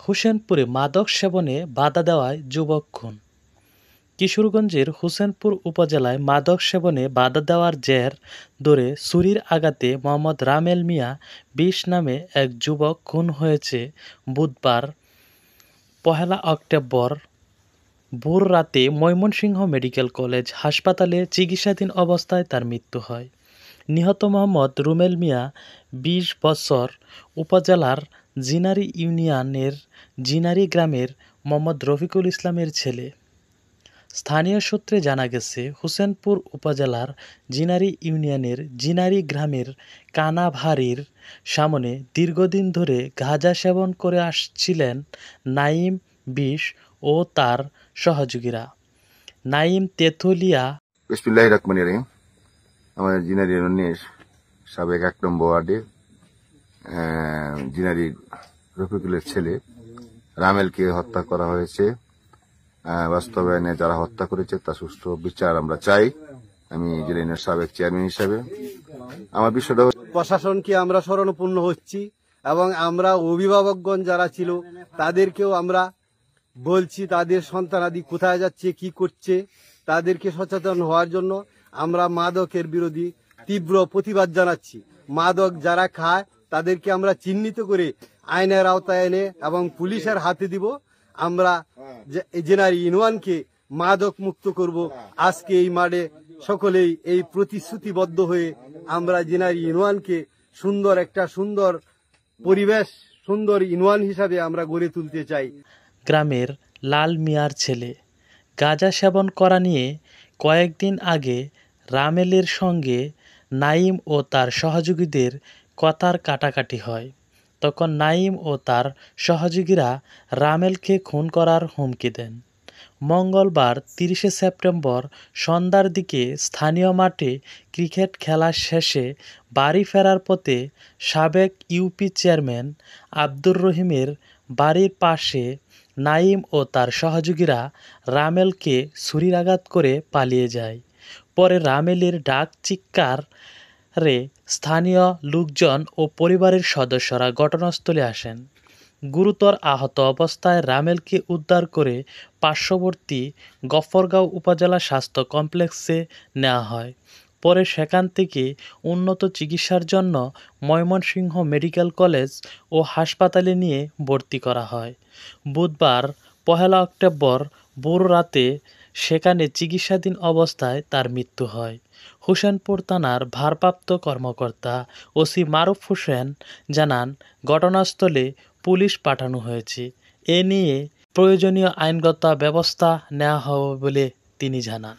হোসেনপুরে মাদক সেবনে বাধা দেওয়ায় যুবক খুন। কিশোরগঞ্জের হোসেনপুর উপজেলায় মাদক সেবনে বাধা দেওয়ার জের ধরে ছুরির আঘাতে মোহাম্মদ রামেল মিয়া ২০ নামে এক যুবক খুন হয়েছে বুধবার ১ অক্টোবর ভোর রাতে ময়মনসিংহ মেডিকেল কলেজ হাসপাতালে চিকিৎসাধীন অবস্থায় তার মৃত্যু হয়। নিহত মোহাম্মদ রুমেল মিয়া ২০ বছর, উপজেলার জিনারি ইউনিয়নের জিনারি গ্রামের মোহাম্মদ রফিকুল ইসলামের ছেলে। স্থানীয় সূত্রে জানা গেছে, হোসেনপুর উপজেলার জিনারি ইউনিয়নের জিনারি গ্রামের কানাভারির সামনে দীর্ঘদিন ধরে গাঁজা সেবন করে আসছিলেন নাঈম ২০ ও তার সহযোগীরা। নাঈম তেঁতুলিয়া। বিসমিল্লাহির রহমানির রহিম। আমাদের জিনারি ইউনিয়নের সাবেক ১ নম্বর ওয়ার্ডে জিনারি রফিকুলের ছেলে রামেলকে হত্যা করা হয়েছে। বাস্তবায়নে যারা হত্যা করেছে তার সুষ্ঠু বিচার আমরা চাই। আমি জিনারির সাবেক চেয়ারম্যান হিসাবে আমার বিষয়টা, প্রশাসনকে আমরা শরণাপন্ন হচ্ছি এবং আমরা অভিভাবকগণ যারা ছিল তাদেরকেও আমরা বলছি তাদের সন্তানাদি কোথায় যাচ্ছে, কি করছে, তাদেরকে সচেতন হওয়ার জন্য আমরা মাদকের বিরোধী তীব্র প্রতিবাদ জানাচ্ছি। মাদক যারা খায় তাদেরকে আমরা চিহ্নিত করে আইনের আওতায় এনে এবং পুলিশের হাতে দিব। আমরা জেনারি ইউনিয়নকে মাদক মুক্ত করব। আজকে এই মাঠে সকলেই এই প্রতিশ্রুতিবদ্ধ হয়ে আমরা জেনারি ইউনিয়নকে সুন্দর পরিবেশ, সুন্দর ইউনিয়ন হিসাবে আমরা গড়ে তুলতে চাই। গ্রামের লাল মিয়ার ছেলে গাঁজা সেবন করা নিয়ে কয়েকদিন আগে রামেলের সঙ্গে নাঈম ও তার সহযোগীদের কথার কাটাকাটি হয়। তখন নাঈম ও তার সহযোগীরা রামেলকে খুন করার হুমকি দেন। মঙ্গলবার ৩০ সেপ্টেম্বর সন্ধ্যার দিকে স্থানীয় মাঠে ক্রিকেট খেলা শেষে বাড়ি ফেরার পথে সাবেক ইউপি চেয়ারম্যান আব্দুর রহিমের বাড়ির পাশে নাঈম ও তার সহযোগীরা রামেলকে ছুরিকাঘাত করে পালিয়ে যায়। পরে রামেলের ডাক চিৎকারে স্থানীয় লোকজন ও পরিবারের সদস্যরা ঘটনাস্থলে আসেন। গুরুতর আহত অবস্থায় রামেলকে উদ্ধার করে পার্শ্ববর্তী গফরগাঁও উপজেলা স্বাস্থ্য কমপ্লেক্সে নেওয়া হয়। পরে সেখান থেকে উন্নত চিকিৎসার জন্য ময়মনসিংহ মেডিকেল কলেজ ও হাসপাতালে নিয়ে ভর্তি করা হয়। বুধবার ১ অক্টোবর ভোর রাতে সেখানে চিকিৎসাধীন অবস্থায় তার মৃত্যু হয়। হোসেনপুর থানার ভারপ্রাপ্ত কর্মকর্তা ওসি মারুফ হোসেন জানান, ঘটনাস্থলে পুলিশ পাঠানো হয়েছে। এ নিয়ে প্রয়োজনীয় আইনগত ব্যবস্থা নেওয়া হবে বলে তিনি জানান।